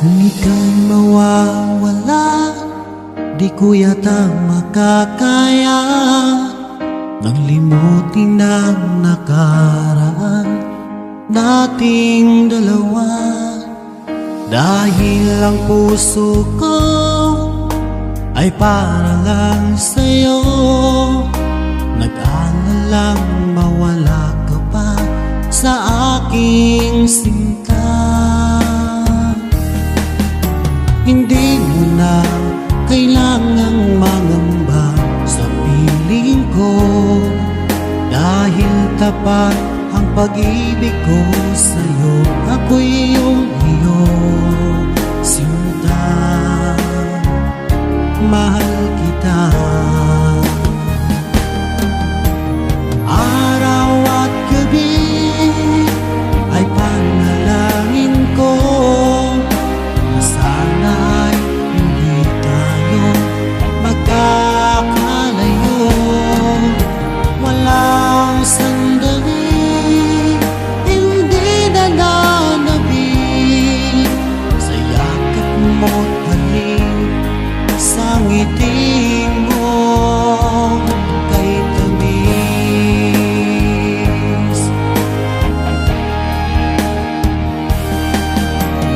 Kung ika'y mawawala, di ko yata makakaya nang limutin ang nakaraan nating dalawa. Dahil ang puso ko ay para lang sa'yo, nag-aalalang mawala ka pa sa aking sinta. Hindi mo na kailangang mangamba sa piling ko, dahil tapat ang pag-ibig ko sa'yo. Ako'y iyong sinta, mahal kita. Araw at gabi ay panalangin ko na sana ay hindi tayo magkakalayo. Walang sandali hindi nananabik sa yakap mo't halik, sa ngiti mo kay tamis.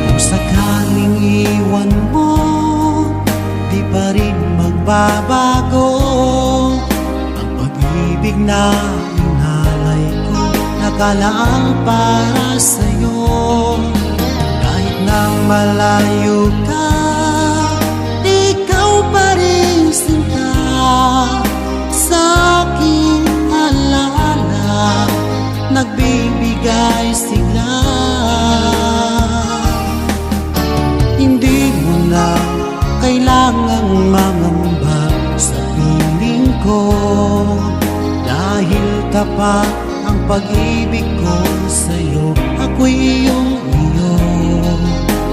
Kung sakaling iwan mo, di pa rin magbabago ang pag-ibig na inalay ko, nakalaang para sa'yo. Kahit nang malayo ka, ikaw pa rin sinta sa aking alaala, nagbibigay sigla. Hindi mo na kailangang mangamba sa piling ko, dahil tapat ang pag-ibig ko sa'yo. Ako'y iyong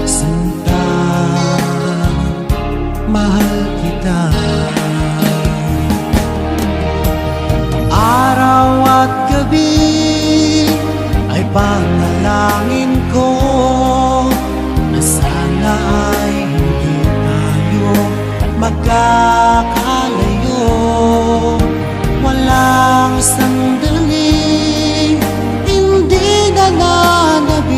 sinta, mahal kita. Araw at gabi ay panalangin ko na sana ay hindi tayo magkakalayo. Walang sandali hindi nananabik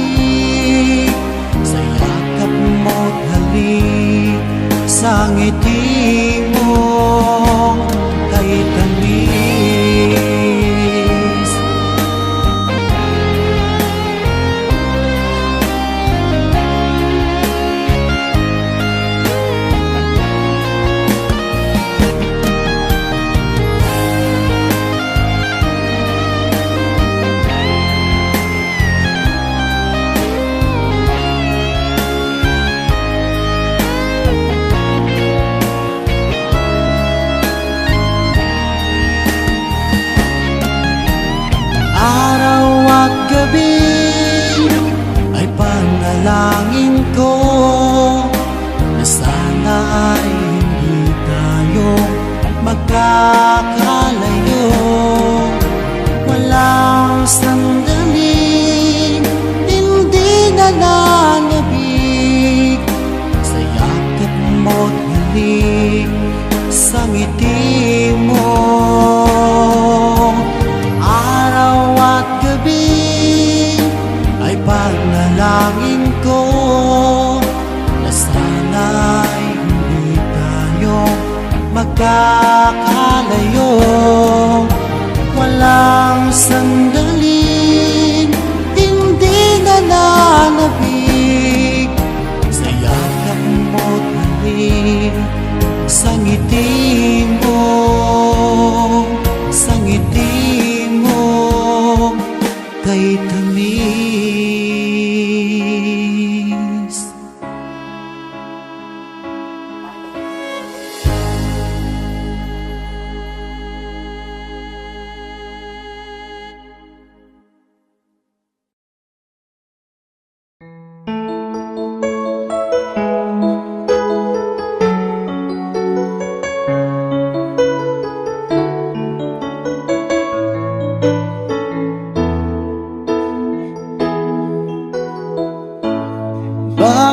sa yakap mo't halik, sa ngiti mo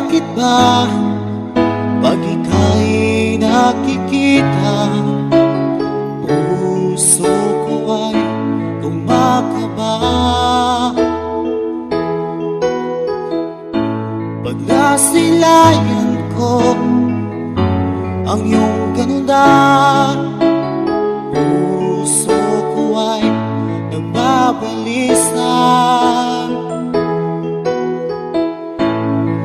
Bakit ba pag ika'y nakikita, puso ko ay kumakaba? Pag nasilayan ko ang iyong ganda, puso ko ay nagbabalisa.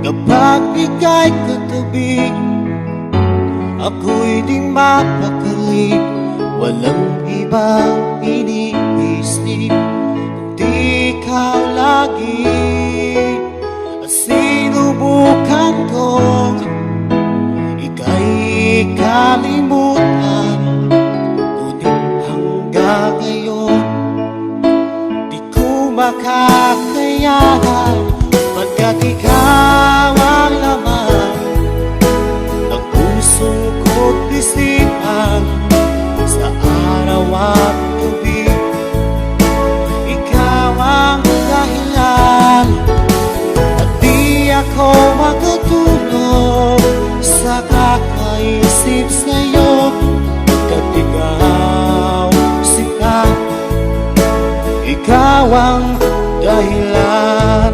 Kapag ika'y katabi, ako'y di mapakali. Walang ibang iniisip kundi ikaw lagi. At sinubukan kong ika'y kalimutan, ngunit hanggang ngayon di ko makakayanan. Pagkat ikaw ang laman ng puso ko't isipan, sa araw at gabi ikaw ang dahilan. At di ako makatulog sa kakaisip sa'yo, pagkat ikaw sila, ikaw ang dahilan.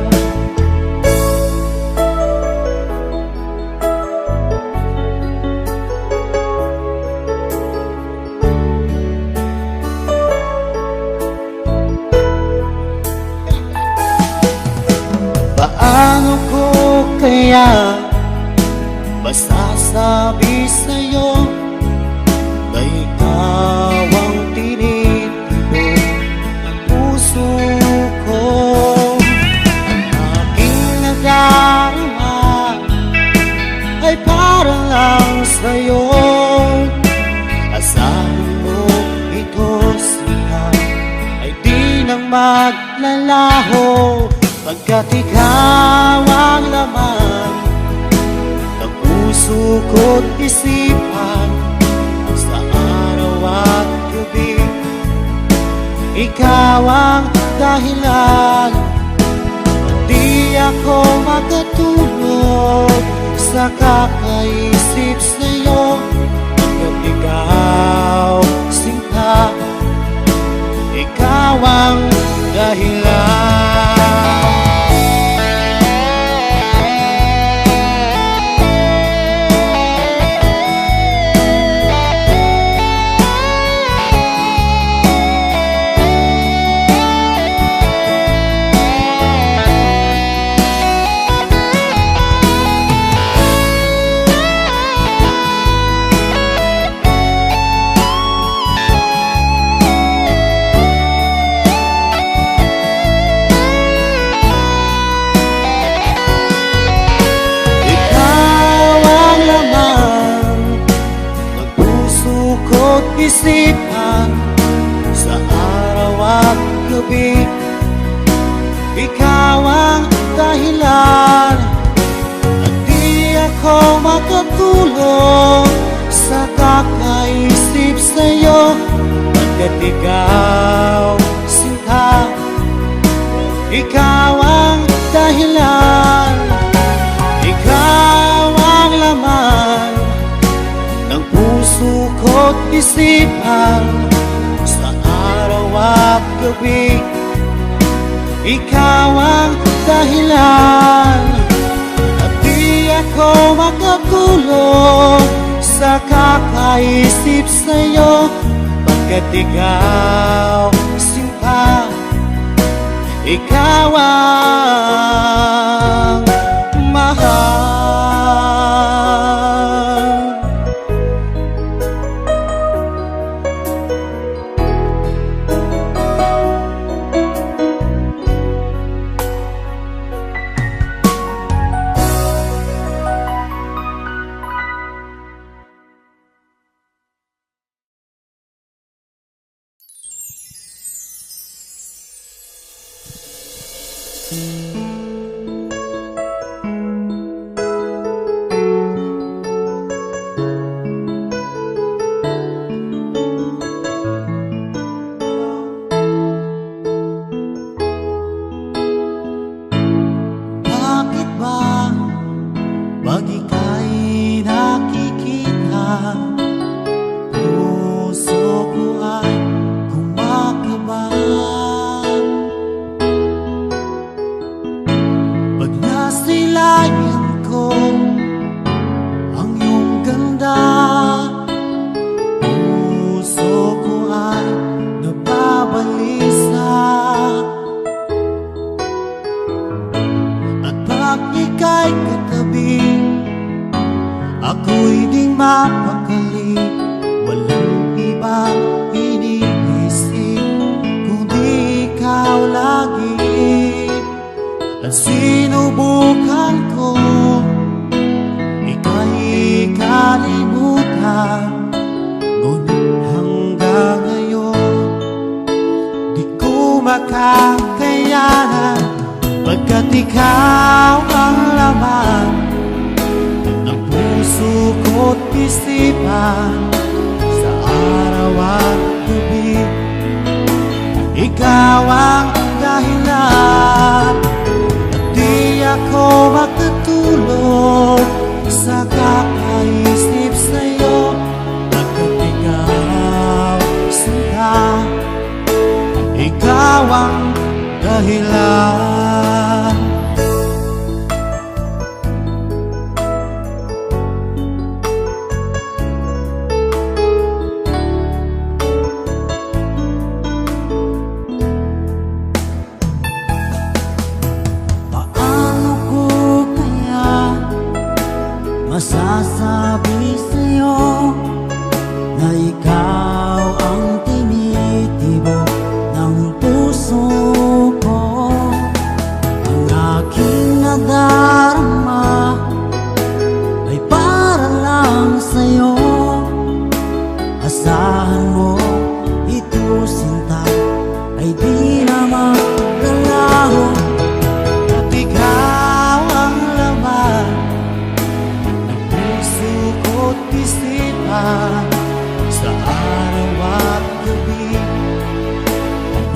Paano ko kaya masasabi sa'yo na ikaw ang tinitibok ng puso ko? Ang aking nadarama ay para lang sa'yo. Asahan mo ito siya ay di nang maglalaho, pagkat ikaw ang laman ng puso ko't isipan, sa araw at gabi ikaw ang dahilan. Di ako makatulog sa kakaisip sa'yo, pagkat ikaw sinta, ikaw ang dahilan. Isipan, sa araw at gabi ikaw ang dahilan. At di ako makatulog sa kakaisip sa'yo, pagkat ikaw sinta, ikaw ang dahilan. Ikaw ang laman ng puso ko't isipan, sa araw at gabi ikaw ang dahilan. At di ako makatulog sa kakaisip sa'yo, pagkat ikaw sinta, ikaw ang mahal. at sinubukan ko ika'y kalimutan. Ngunit hanggang ngayon di ko makakayanan, pagkat ikaw ang laman ng puso ko't isipan. Sa araw at gabi, ikaw ang dahilan, at di ako makatulog sa kakaisip sa'yo, pagkat ikaw sinta, ikaw ang dahilan. Masasabi sa'yo na ikaw ang tinitibok ng puso ko. Ang aking nadarama ay para lang sa'yo. Asahan mo ito, sinta, ay di na maglalaho, at ikaw ang laman ko't isipan. Sa araw at gabi,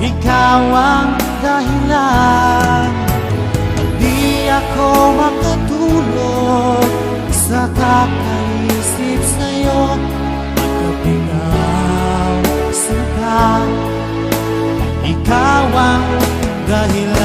ikaw ang dahilan, at di ako makatulog sa kakaisip sa'yo, pagkat ikaw sinta, ikaw ang dahilan.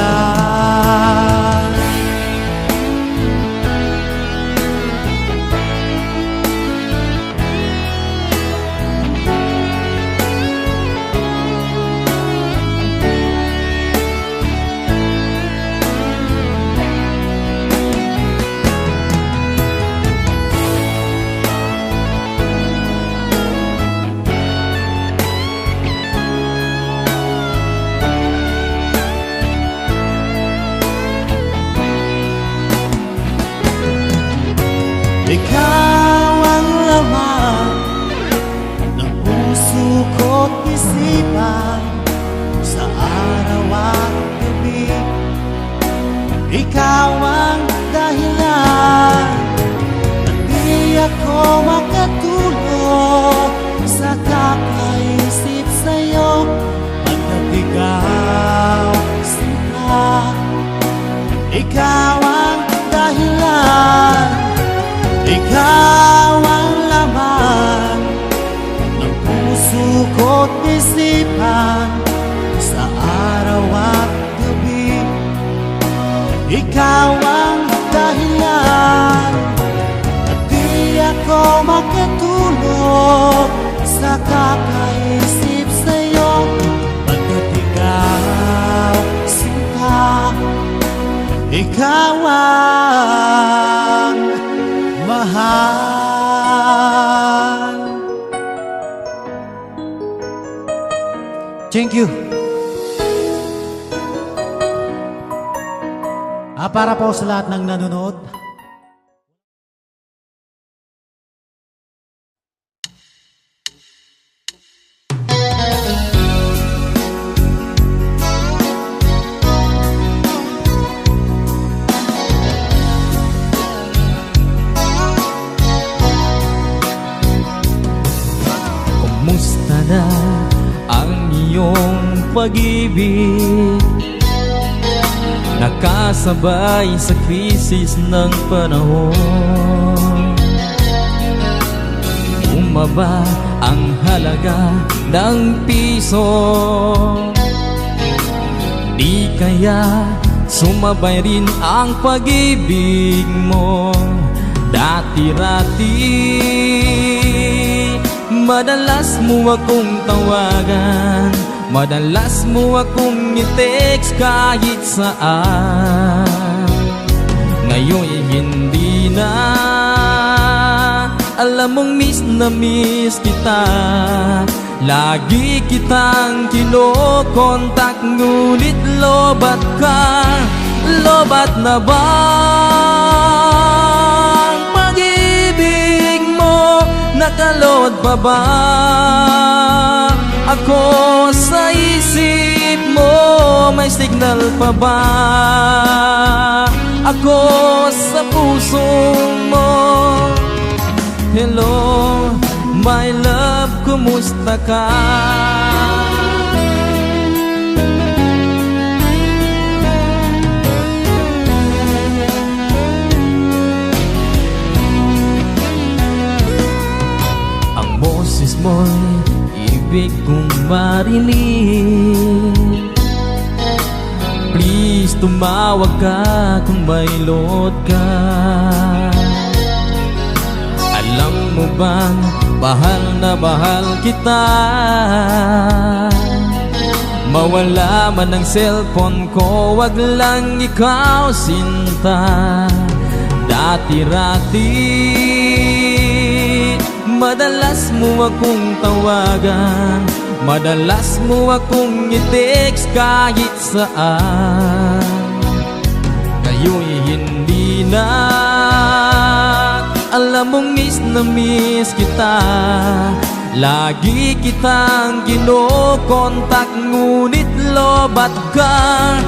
Ikaw ang laman ng puso ko't isipan. Sa araw at gabi, ikaw ang dahilan, at di ako makatulog sa kakaisip sa'yo, pagkat ikaw sinta, ikaw ang dahilan. Ikaw ang laman ng puso ko't isipan. Sa araw at gabi, ikaw ang dahilan, at di ako makatulog sa kakaisip sa'yo, pagkat ikaw sinta, ikaw ang mahal. Thank you. Para po sa lahat ng nanonood, kumusta na ang iyong pag-ibig? Nakasabay sa krisis ng panahon. Bumaba ang halaga ng piso. Di kaya sumabay rin ang pag-ibig mo dati-rati. Madalas mo akong tawagan, madalas mo akong i-text kahit saan. Ngayon hindi na, alam mong miss na miss kita. Lagi kitang kinokontak, ngunit lobat ka. Lobat na bang pag-ibig mo? Nakalod pa ba ako sa isip mo? May signal pa ba ako sa puso mo? Hello, my love, kumusta ka? Ang boses mo'y ibig kong marinig. Please, tumawag ka kung may load ka. Alam mo bang mahal na mahal kita? Mawala man ang cellphone ko, wag lang ikaw sinta. Dati-rati madalas mo akong tawagan, madalas mo akong i-text kahit saan. Ngayon'y hindi na. Alam mong miss na miss kita. Lagi kitang kinokontak, ngunit lobat ka.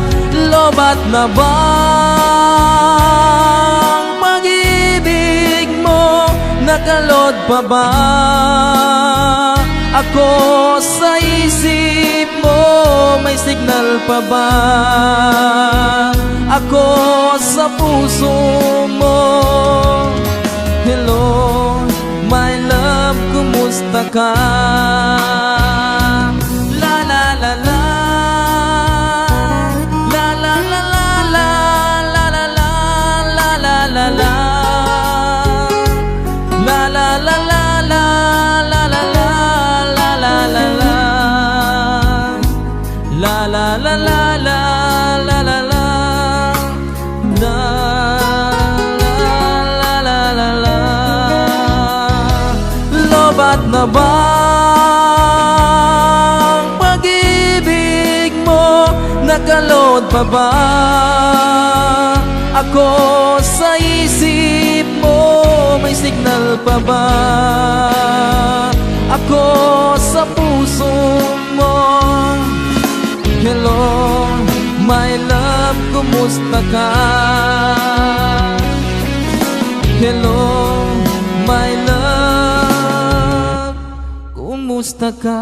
Lobat na bang pag-ibig mo? Nakalod pa ba ako sa isip mo? May signal pa ba ako sa puso mo? Hello, my love, kumusta ka? La la la la, la la la la, la la la la, la la la la. La la la la la, la la la la, la la la. La la la la la, la la la. La la la la. Lobat na bang pag-ibig mo? Nakalod pa ba ako sa isip mo? May signal pa ba ako sa puso mo? Hello, my love, kumusta ka? Hello, my love, kumusta ka?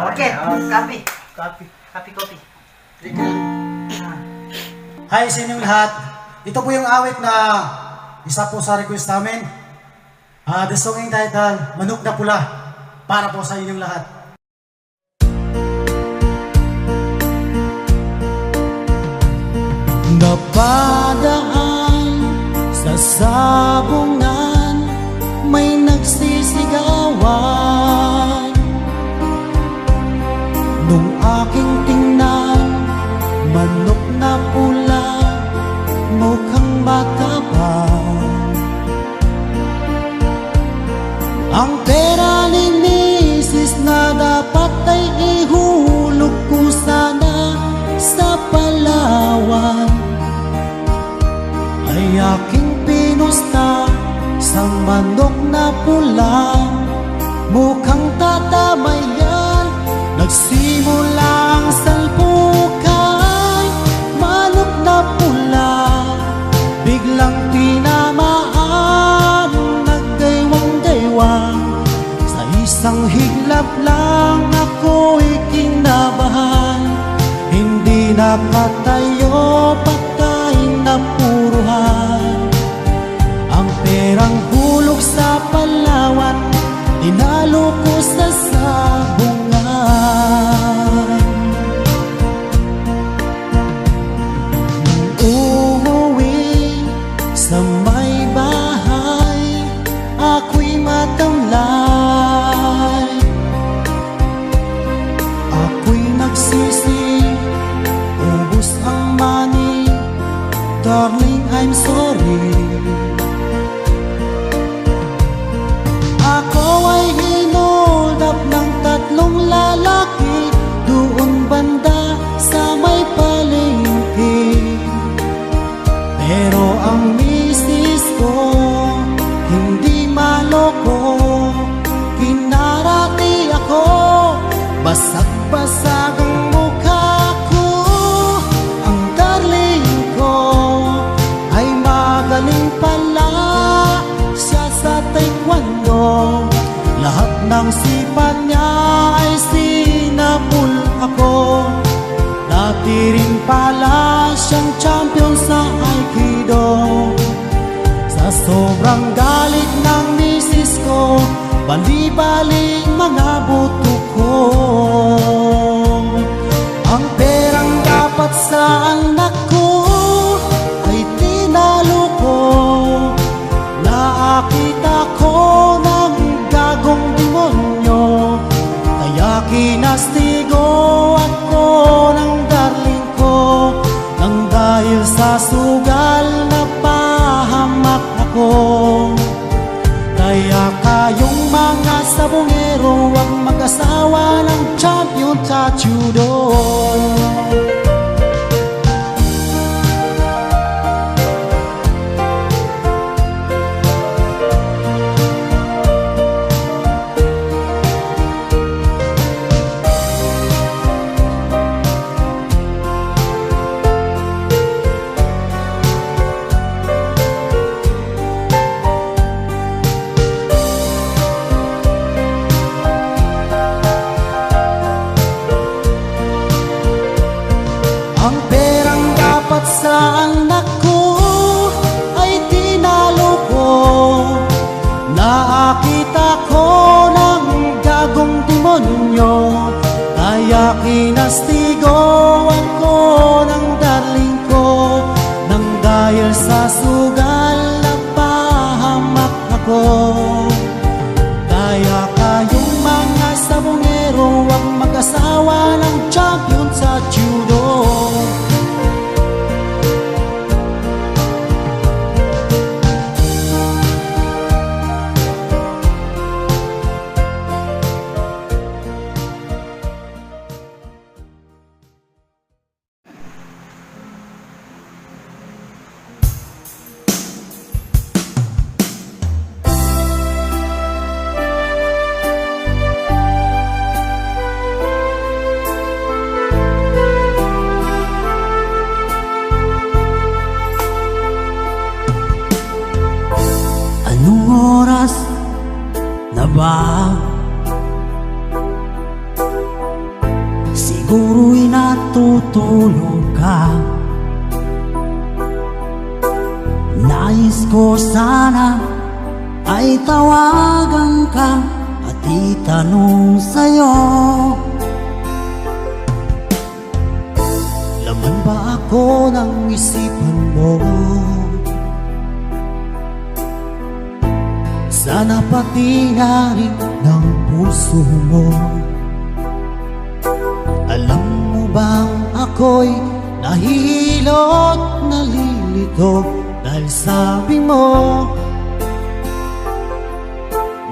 Okay, copy. Copy. Hi sa inyong lahat. Ito po yung awit na isa po sa request namin. The song entitled Manok na Pula, para po sa inyong lahat. Napadaan sa sabungan, may nagsisigawan. Nung aking tingnan, manok na pula, mukhang matabang. Ang pera ni misis na dapat ay ihulog ko sana sa Palawan, ay aking pinusta sa manok na pula, mukhang tatamayan. Nagsimula ang salpukan, manok na pula, biglang tinamaan, nagdaywang-daywang. Sa isang higlap lang ako'y kinabahan, hindi nakatayo, patay na puruhan. Ang perang hulog sa Palawan, tinalo ko sa sabungan. Uuwi sa may bahay, ako'y matamlay. Ako'y nagsisi, ubos ang money. Darling, I'm sorry. Ako ay hinold up ng tatlong lalaki. ko, kinarati ako, basag-basag ang mukha ko. Ang darling ko ay magaling pala siya sa taekwondo. Lahat ng sipat niya ay sinabul ako. Dati rin pala siyang champion sa Aikido. Sa sobrang galit ng misis ko, bali-baling mga buto ko. Ang perang dapat sa anak ko ay tinalo ko. Nakita ko ng gagong demonyo, kaya kinastigo ako ng darling ko. Nang dahil sa sugal na pahamak ako. Kaya kayong mga sabongero, huwag mag-asawa ng champion sa judo. Ang perang dapat sa anak ko ay tinalo ko. Nakita ko ng gagong demonyo, kaya kinastigo ako ng darling ko. Nang dahil sa sugal na pahamak ako. Kaya kayong mga sabongero, huwag mag-asawa ng champion sa judo. Anong oras na ba? Siguro'y natutulog ka. Nais ko sana ay tawagan ka at itanong sa'yo, laman ba ako ng isipan mo? Sana pati na rin ng puso mo. Alam mo bang ako'y nahihilot, nalilito dahil sabi mo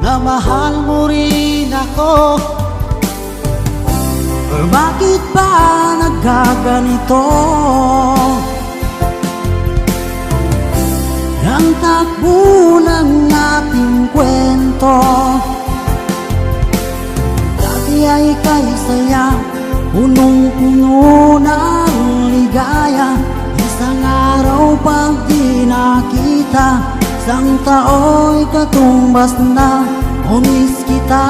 na mahal mo rin ako. Or bakit ba nagkaganito? Ang takbo ng ating kwento, dati ay kay saya, punong-puno ng ligaya. Isang araw pag di nakita, isang tao'y katumbas na. O miss kita,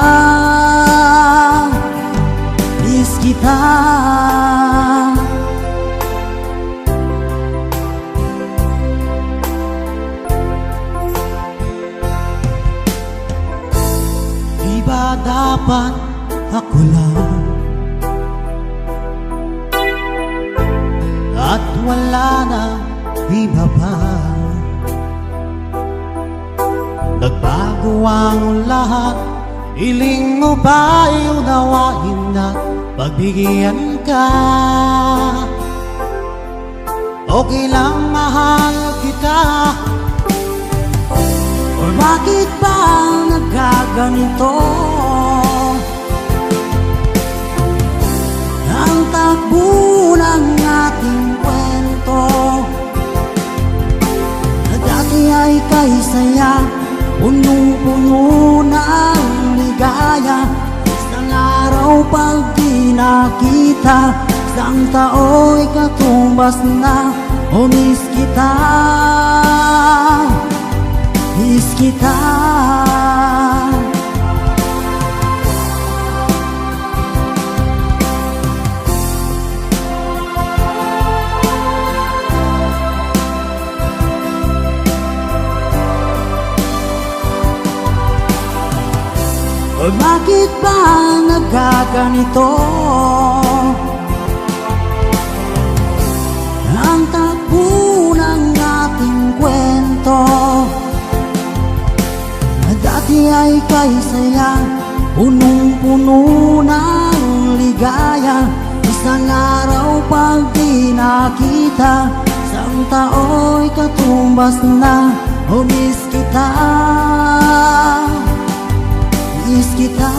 miss kita. Di ba dapat ako lang at wala na iba pa? Nagbago ang lahat, hiling mo ba'y unawain na pagbigyan ka? Okay lang mahal kita. Or bakit ba nagkaganito? Ang takbo ng ating kwento, na dati ay kay saya, punong-puno ng ligaya. Isang araw pag di nakita, isang tao'y katumbas na. O miss kita, miss kita. Bakit ba nagkaganito? Ang takbo ng ating kwento, na dati ay kay saya, punong-puno ng ligaya. Isang araw pag di nakita, isang tao'y katumbas na. O miss kita, miss kita.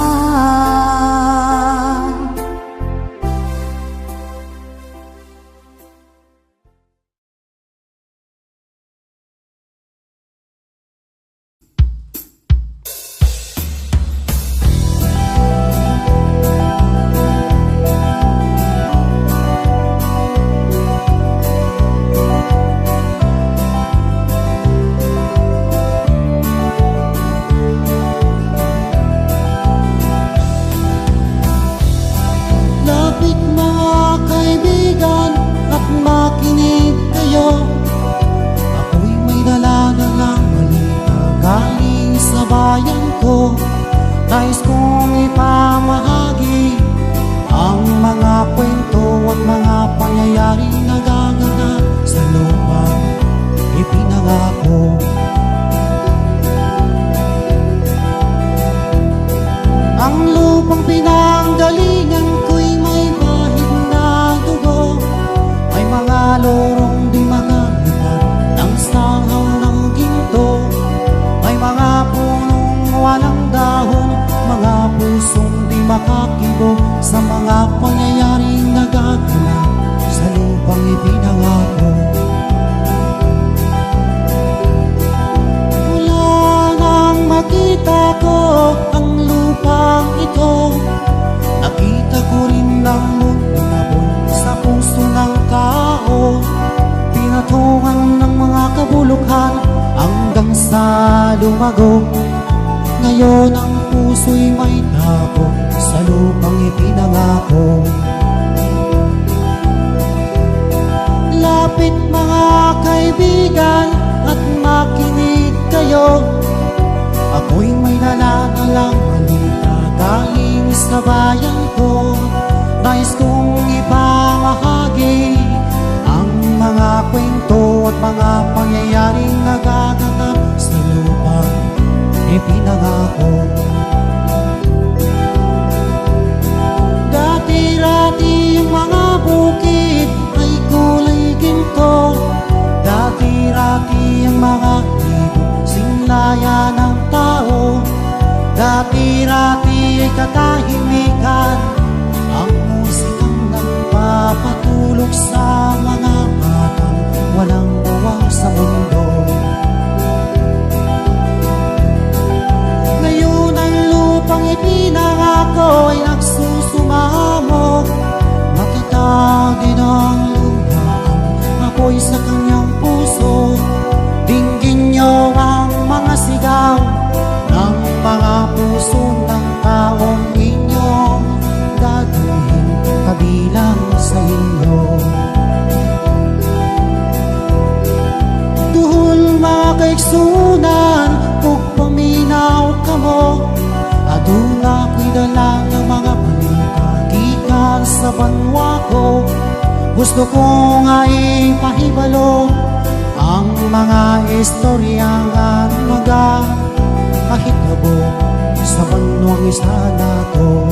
Lapit mga kaibigan at makinig kayo. Ako'y may dala-dalang balita galing sa bayan ko. Nais kong ipamahagi ang mga kwento at mga pangyayaring nagaganap sa lupang ipinangako. Ang lupang pinanggalingan ko'y may bahid na dugo. May mga lorong di magalitan ng sangaw ng ginto. May mga punong walang dahon, mga pusong di makakibo sa mga pangyayaring nagaganap sa lupang ipinangako. Mula nang makita ko ang lupang ito, nakita ko rin ang munabon sa puso ng tao. Pinatungan ng mga kabulukan hanggang sa lumago. Ngayon ang puso'y may tako sa lupang ipinangako. Lapit mga kaibigan at makinig kayo. Ako'y may dala-dalang balita galing sa bayan ko. Nais kong ipamahagi ang mga kwento at mga pangyayaring nagaganap sa lupang ipinangako. Dati-rati ang mga bukid ay kulay ginto. Dati-rati ang mga ibon sinlaya ng tao. Dati-rati ay katahimikan ang musikang nagpapatulog sa mga batang walang uwang sa mundo. Ngayon ang lupang ipinangako ay nagsusumamo. Matatag din ang lupa, ako'y sa kanyang puso. Dinggin niyo ang mga sigaw ng mga puso ng taong inyong dadalhin kabilang sa inyo. Duhol mga kaigsunan, pagpaminaw ka mo. Aduna ko'y dala ng mga balita gikan sa banwa ko. Gusto ko nga ipahibalo ang mga istorya nga nagkahitabo sa banwang isa na to.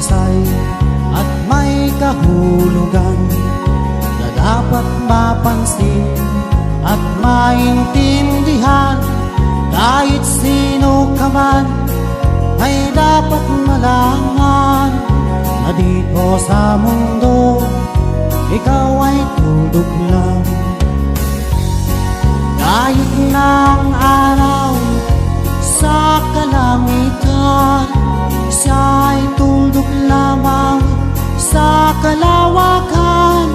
mahusay at may kahulugan na dapat mapansin at maintindihan. Kahit sino ka man ay dapat malaman na dito sa mundo ikaw ay tuldok lang. Kahit ng araw sa kalangitan, siya ay tuldok lamang sa kalawakan.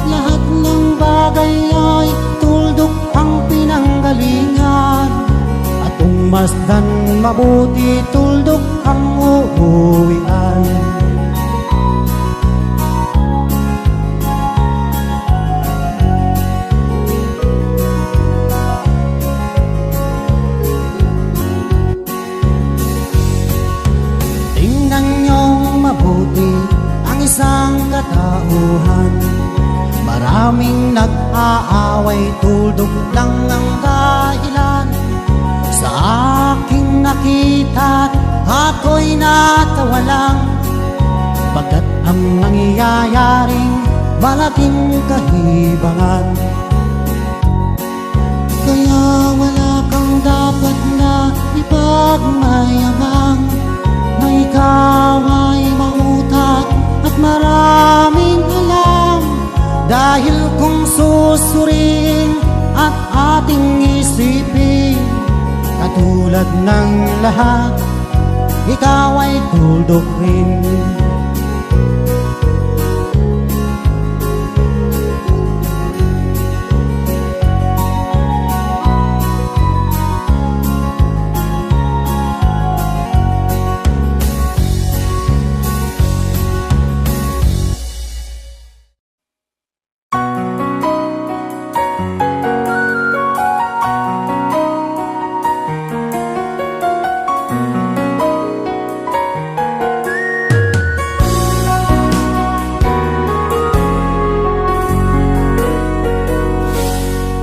Lahat ng bagay ay tuldok ang pinanggalingan, at kung masdan mabuti tuldok ang uuwian. Mabuti ang isang katauhan, maraming nag-aaway, tuldok lang ang dahilan. Sa aking nakita ako'y natawa lang, pagkat ang nangyayaring malaking kahibangan. Kaya wala kang dapat na ipagmayamang, na ikaw ay mautak at maraming alam. Dahil kung susurin at ating isipin, katulad ng lahat, ikaw ay tuldok rin.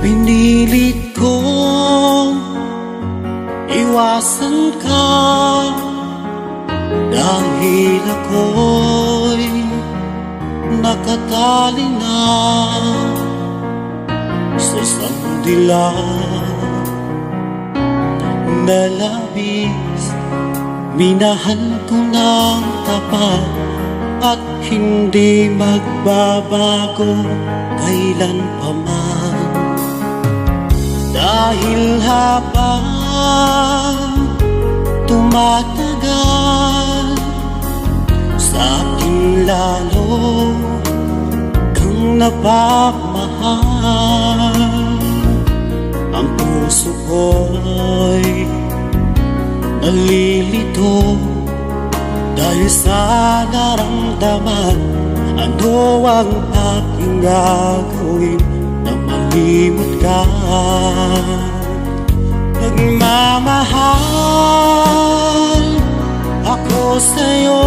Pinilit kong iwasan ka dahil ako'y nakatali na sa isang dilag na labis. Minahan ko ng tapat at hindi magbabago kailan pa man. Dahil habang tumatagal, sa akin lalo kang napapamahal. Ang puso ko'y nalilito dahil sa naramdaman. Ano ang aking gagawin na malimot ka? Nagmamahal ako sa'yo,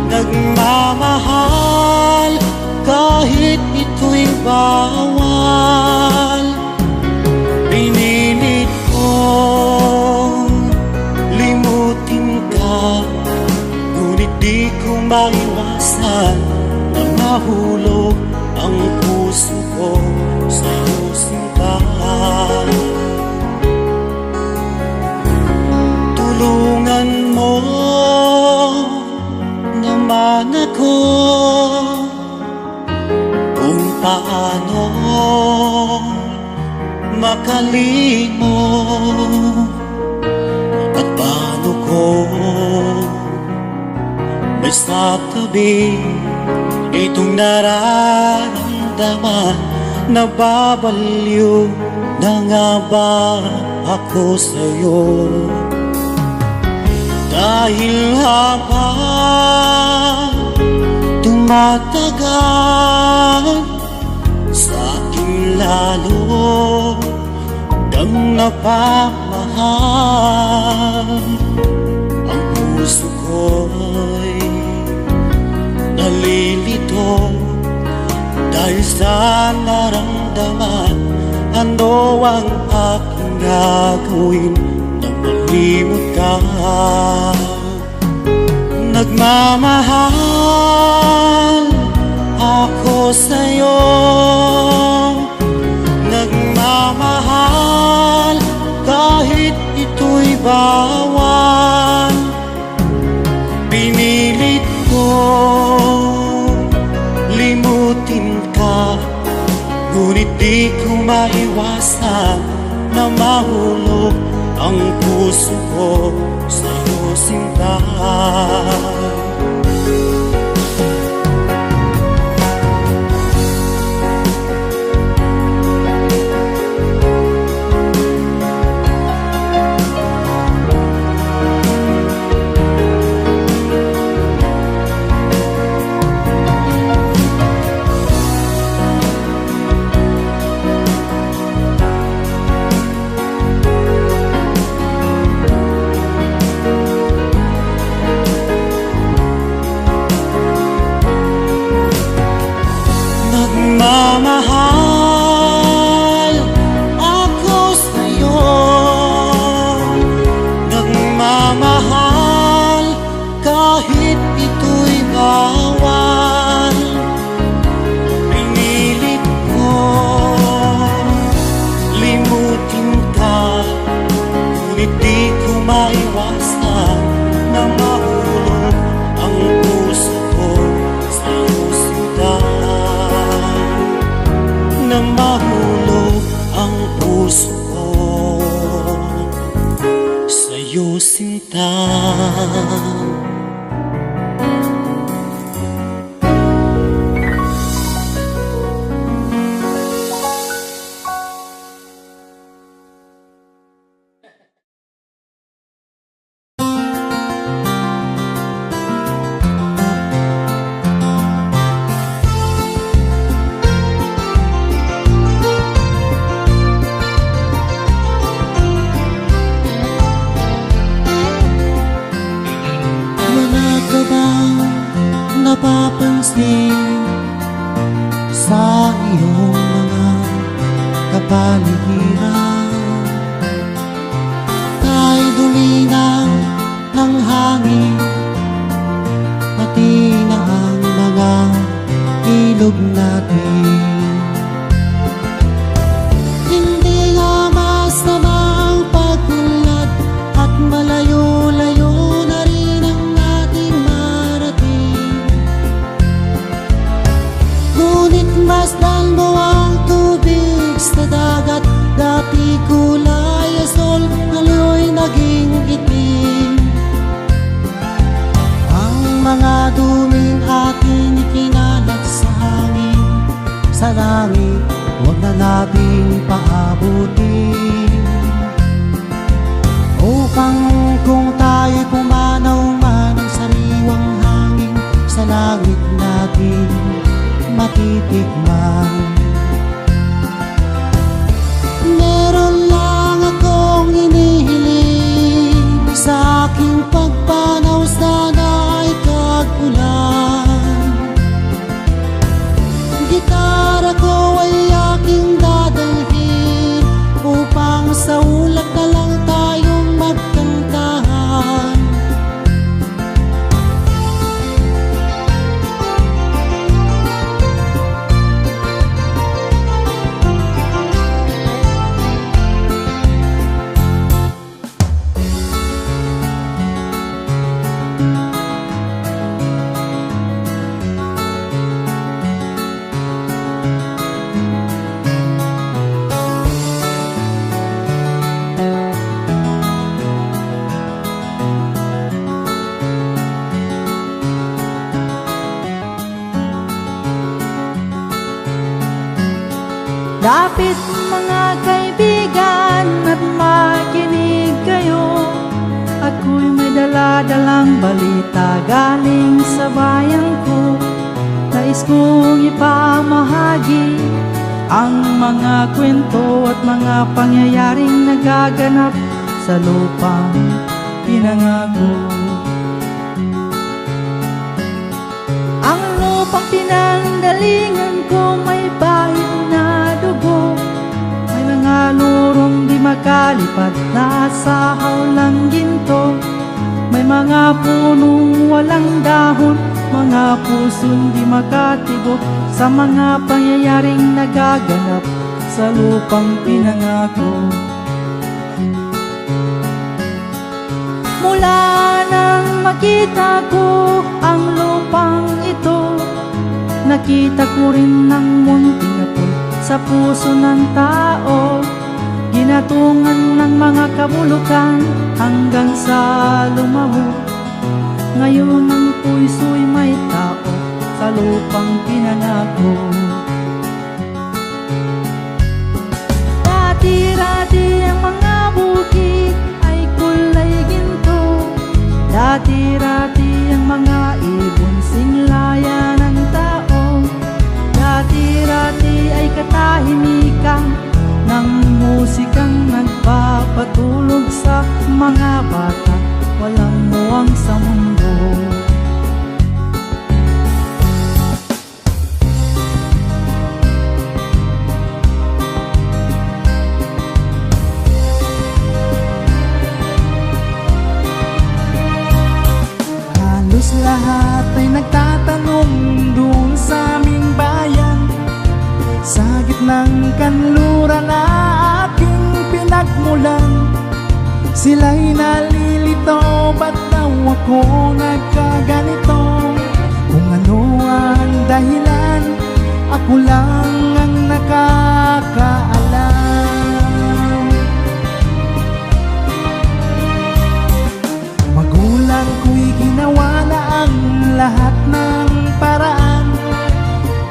nagmamahal kahit ito'y bawal. Pinilit kong limutin ka, ngunit di ko maiwasan na mahulog ang puso ko sa'yo, sinta. Tulungan mo naman ako kung paano makalimot at paano ko may sa tabi itong nararamdaman. Nababaliw na nga ba ako sa'yo? Dahil habang tumatagal, sa akin lalo kang napamahal. Ang puso ko'y nalilito dahil sa naramdaman. Ano ang aking gagawin na malimot ka? Nagmamahal ako sa'yo, nagmamahal kahit ito'y bawal. Pinilit ko limutin ka, ngunit di ko maiwasan na mahulog ang puso ko sa'yo, sinta. Nagmamahal ako sa'yo, nagmamahal kahit ito'y bawal. Pinilit ko limutin ka, ngunit di ko maiwasan na mahulog ang puso ko sa'yo, sinta. Na mahulog ang puso ko sa'yo, sinta. Napapansin sa iyong mga kapaligiran, kahit duminang ng hangin, pati na ang mga ilog natin. Hindi nga masamang pagulad at malayo-layo na rin ang ating marating. Ngunit masdan mo ang tubig sa dagat, dati kulay asol, ngayon'y naging itim. Ang mga duming ating ikinalat sa hangin, sa langit huwag na nating paabutin, upang kung tayo'y pumanaw man ang sariwang hangin, sa langit natin matitikman. Meron lang akong inihiling, sa aking pagpanaw sana ay kagulan. Gitara ko ay aking dadalhin, upang sa ulat na lang tayong magkantahan. Lapit mga kaibigan at makinig kayo, ako'y may dala-dalang balita galing sa bayan ko. Nais kong ipamahagi ang mga kwento at mga pangyayaring nagaganap sa lupang pinangako. Ang lupang pinanggalingan ko may bahid na dugo, may mga lurong di makalipat na sa hawlang ginto. May mga punong walang dahon, mga pusong di makatibok sa mga pangyayaring nagaganap sa lupang pinangako. Mula nang makita ko ang lupang ito, nakita ko rin ng munting apoy sa puso ng tao. Ginatungan ng mga kabulukan hanggang sa lumaho. Ngayon ang puso'y may tao sa lupang pinangako. Dati-dati ang mga bukid ay kulay ginto. Dati-dati ang mga ibon singlaya ng tao. Dati-dati ay katahimikan ng musikang nagpapatulog sa mga bata walang muwang sa mundo. Halos lahat ay nagtatanong doon sa aming bayan, sa gitnang kanluran na aking pinagmulan. Sila'y nalilito, ba't daw ako nagkaganito? Kung ano ang dahilan, ako lang ang nakakaalam. Magulang ko'y ginawa na ang lahat ng paraan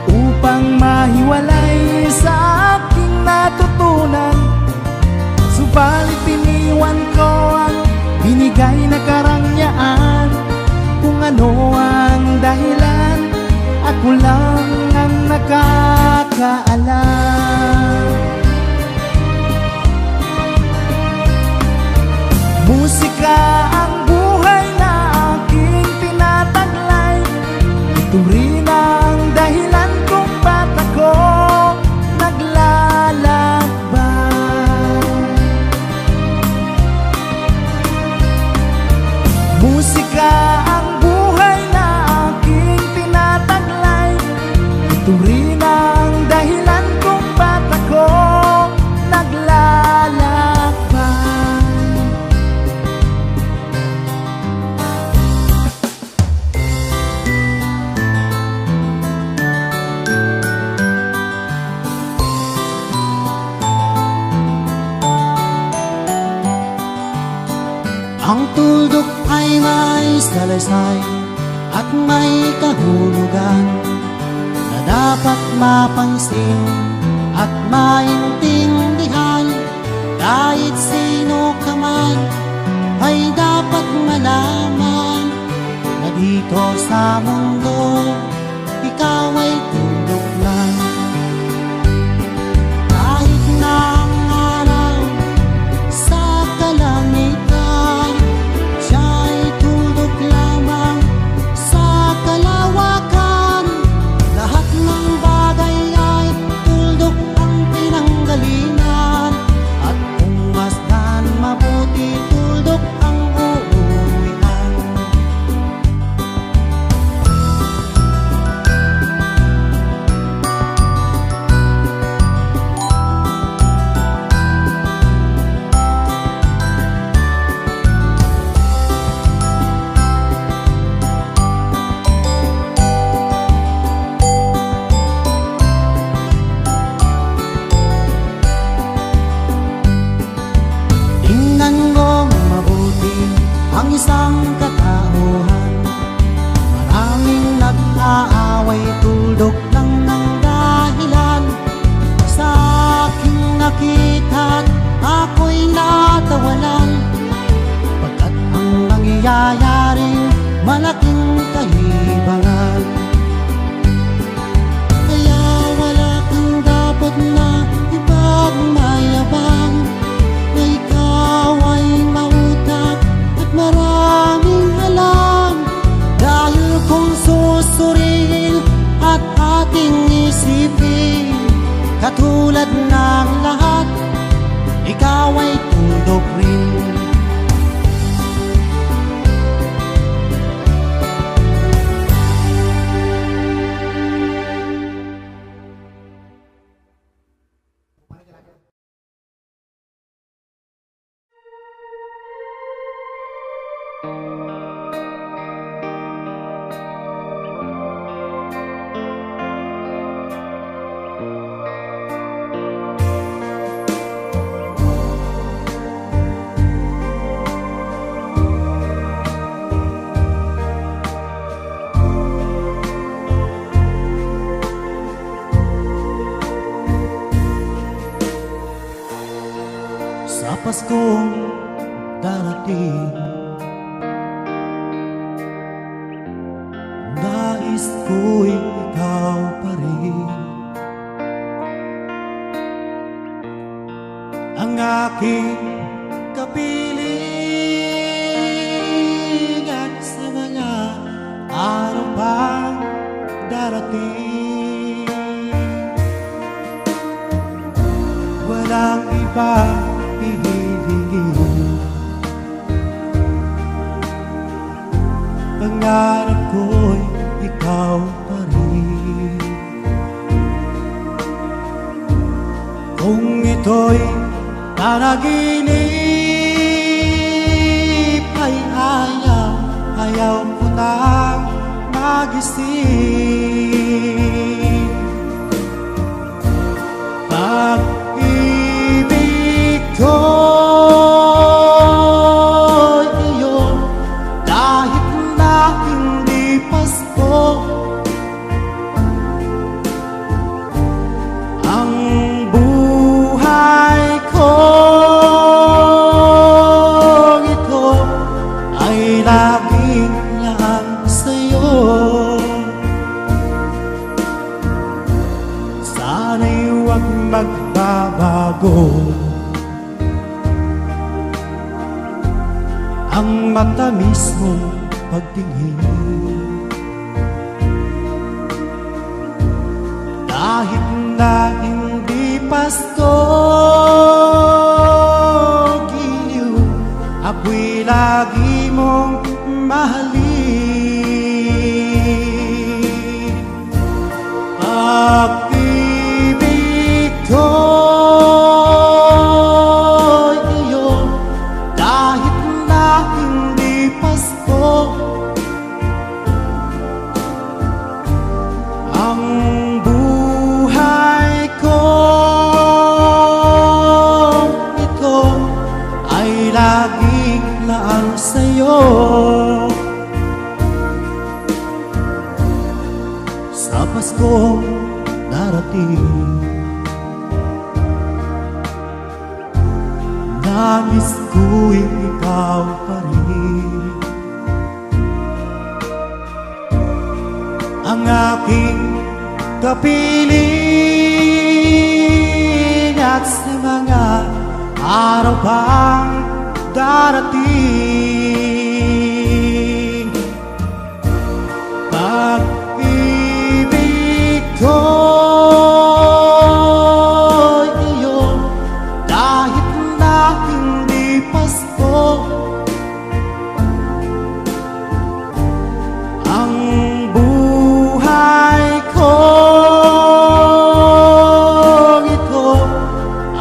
upang mahiwalay sa aking natutunan. Subalit iniwan ko ang binigay na karangyaan. Kung ano ang dahilan, ako lang ang nakakaalam. Musika ang buhay na aking tinataglay. Ito rin ang dahilan kung ba't ako naglalakbay. Musika ang buhay na aking tinataglay. Ito rin ang dahilan kung ba't ako naglalakbay. Ang tuldok ay may salaysay at may kahulugan na dapat mapansin at maintindihan. Kahit sino ka man ay dapat malaman na dito sa mundo ikaw ay tuldok lang. Kahit na ang araw sa kalangitan, siya'y tuldok lamang sa kalawakan. Lahat ng bagay ay tuldok ang pinanggalingan, at kung masdan mabuti, tuldok ang uuwian. Tingnan mong mabuti ang isang katauhan. Maraming nag-aaway, tuldok lang ng dahilan. Sa aking nakita't ako'y natawanan, pagkat ang nangyayaring malaking kahibangan. Kaya wala kang dapat na ipagmayabang, na ikaw ay mautak at maraming alam. Dahil kung susuriin at ating isipin, katulad ng lahat, ikaw ay tuldok rin. Sa Paskong darating, nais ko'y ikaw pa rin ang aking kapiling, at sa mga araw pang darating, walang iba hihilingin. Pangarap ko'y ikaw pa rin. Kung ito'y panaginip, ay ayaw ko nang magising. Pag-ibig ko'y iyo, kahit na hindi Pasko, ang buhay ko ito ay laging lang sa'yo. Sana'y huwag magbabago ang matamis mong pagtingin, kahit na hindi Pasko, giliw, ako'y lagi mong mahalin. Pag-ibig ko'y iyo, kahit na hindi Pasko, ang buhay ko ito ay laging laan sa'yo. Sa Paskong darating, nais ko'y ikaw pa rin ang aking kapiling, at sa mga araw pang darating, pag-ibig ko'y iyo, kahit na hindi Pasko, ang buhay ko ito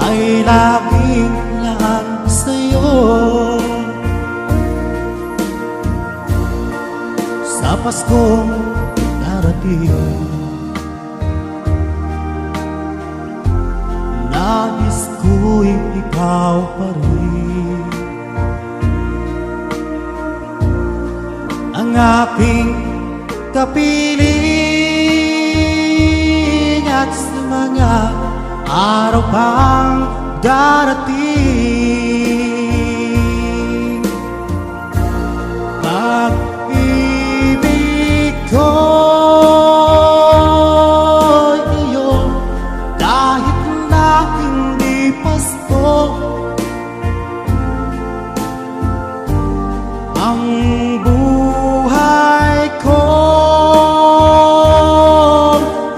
ay laging laan sa'yo. Sa Paskong darating, nais ko'y ikaw pa rin ang aking kapiling, at sa mga araw pang darating, pag-ibig ko'y iyo, kahit na hindi Pasko, ang buhay ko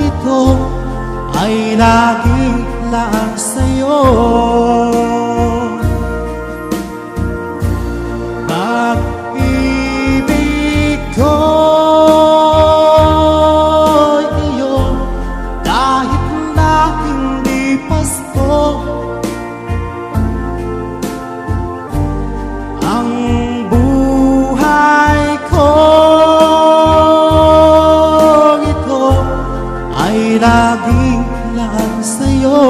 ito ay laging laan sa'yo. Pag-ibig ko'y iyo, kahit na hindi Pasko, ang buhay laging laan sa'yo.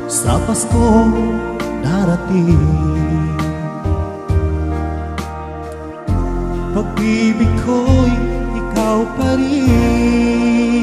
Sa Pasko darating, pag-ibig ko'y ikaw pa rin.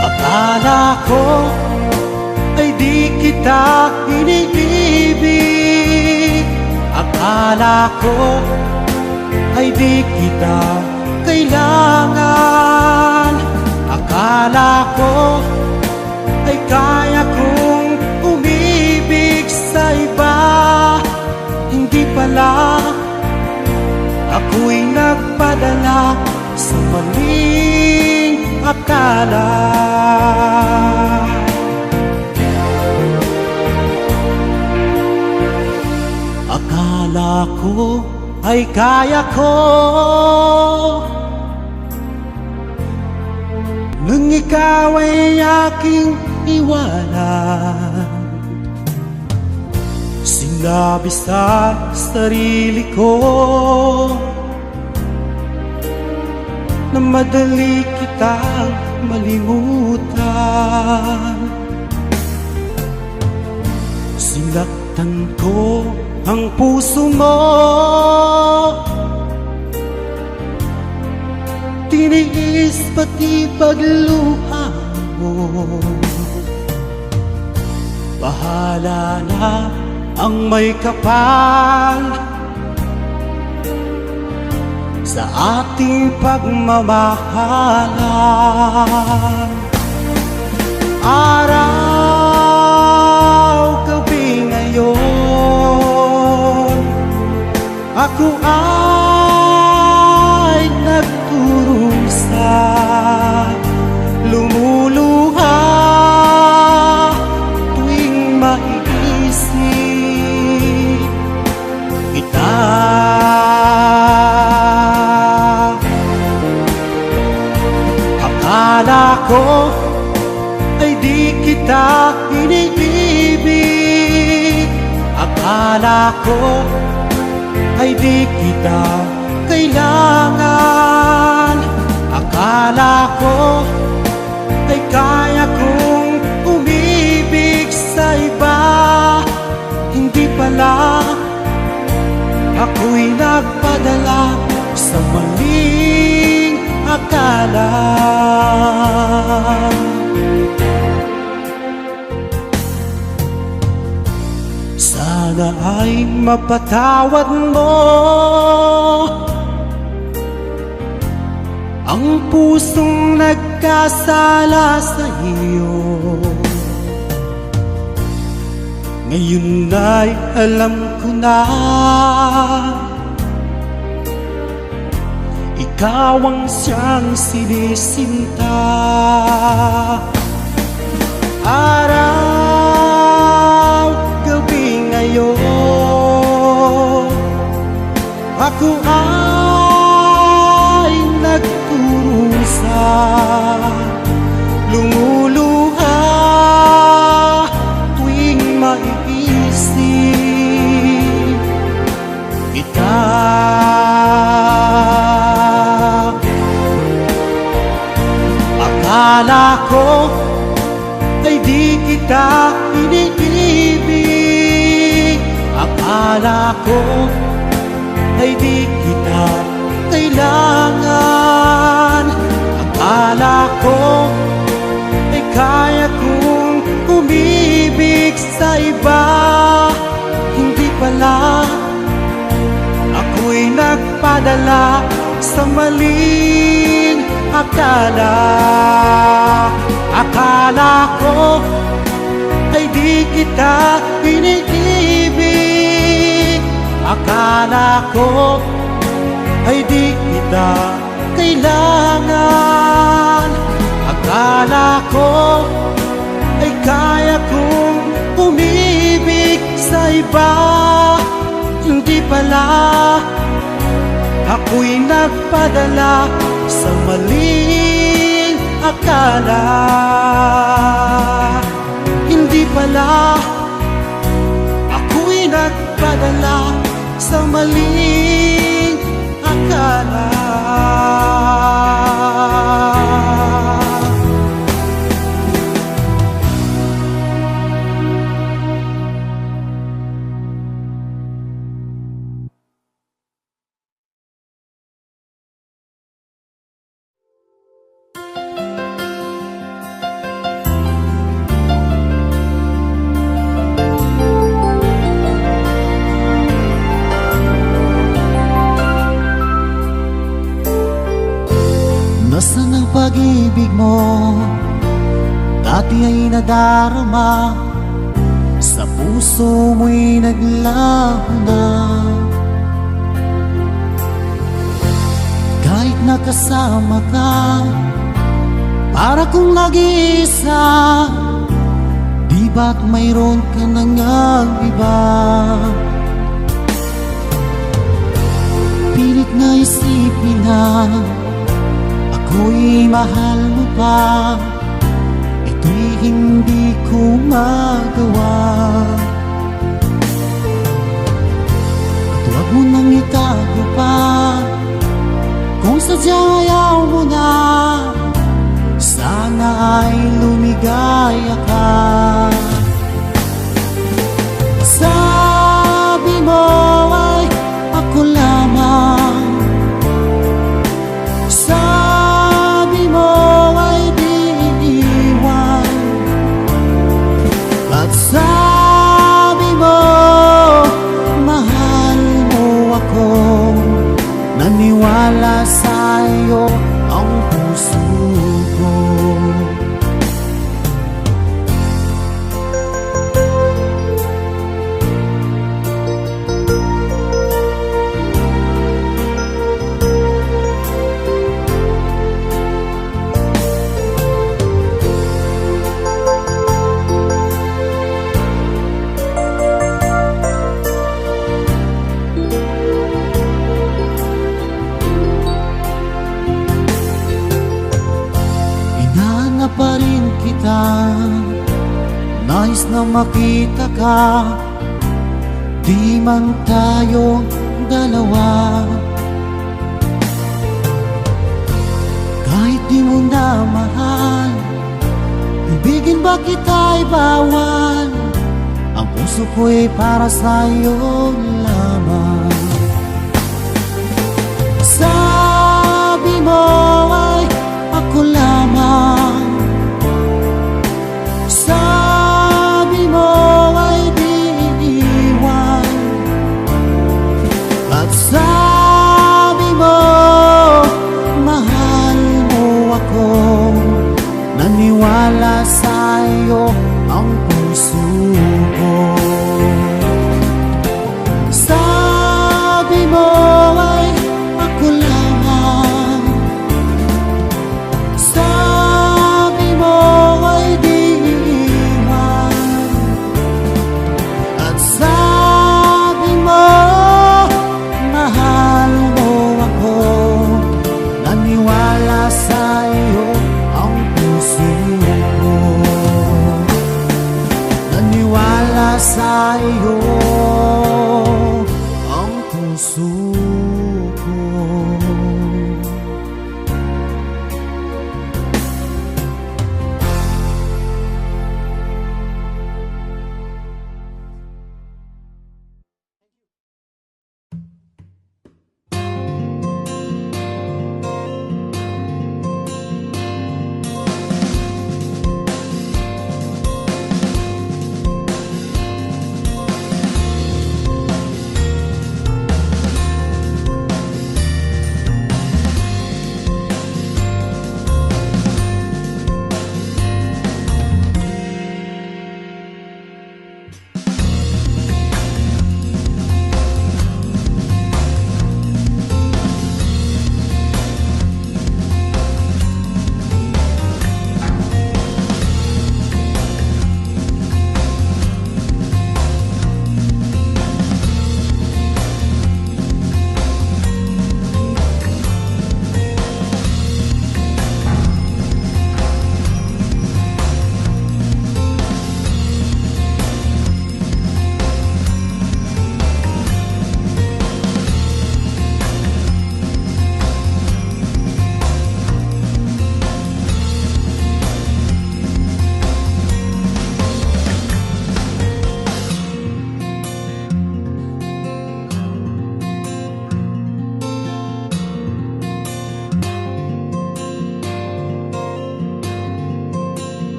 Akala ko ay di kita iniibig. Akala ko ay di kita kailangan. Akala ko ay kaya kong umibig sa iba. Hindi pala, ako'y nagpadala sa maling akala. Akala ko ay kaya ko, nung ikaw ay aking iwanan. Sinabi sa sarili ko na madali kitang malimutan. Sinaktan ko ang puso mo, tiniis pati pagluha mo. Bahala na ang may kapal sa ating pagmamahalan. Araw, gabi ngayon, ako ay nagturusa, lumuluha tuwing maiisip kita. Akala ko ay di kita iniibig. Akala ko ay di kita kailangan. Akala ko ay kaya kong umibig sa iba. Hindi pala, ako'y nagpadala sa maling akala. Sana ay mapatawad mo ang pusong nagkasala sa iyo. Ngayon ay alam ko na ikaw ang siyang sinisinta. Araw, gabi ngayon, ako ay nagturusa, lumuluha tuwing maiisip kita. Akala ko ay di kita iniibig. Akala ko ay di kita kailangan. Akala ko ay kaya kong umibig sa iba. Hindi pala, ako'y nagpadala sa maling akala. Akala ko ay di kita iniibig. Akala ko ay di kita kailangan. Akala ko ay kaya kong umibig sa iba. Hindi pala ako'y nagpadala sa maling akala. Hindi pala ako'y nagpadala sa maling akala. Nasaan ang pag-ibig mo? Dati ay nadarama, sa puso mo'y naglaho na. Kahit nakasama ka, para kong nag-iisa. Di ba't mayroon ka nang iba? Pilit na isipin na ako'y mahal mo pa, ito'y hindi ko magawa. At huwag mo nang itago pa, kung sadyang ayaw mo na, sana ay lumigaya ka. Sabi mo ay ako lamang, sabi mo ay di iiwan, at sabi mo mahal mo ako. Naniwala sa'yo ang puso ko. Hinahanap pa rin kita, nais na makita ka, di man tayo dalawa. Kahit di mo na mahal, ibigin ba kita'y bawal? Ang puso ko'y para sa'yo lamang. Sabi mo ay ako lamang, sabi mo ay di iiwan, at sabi mo mahal mo ako. Naniwala sa'yo ang puso ko. Sabi mo ay ako lamang, sabi mo ay di iiwan, at sabi mo mahal mo ako. Naniwala sa'yo ang puso ko. Naniwala sa'yo ang puso ko.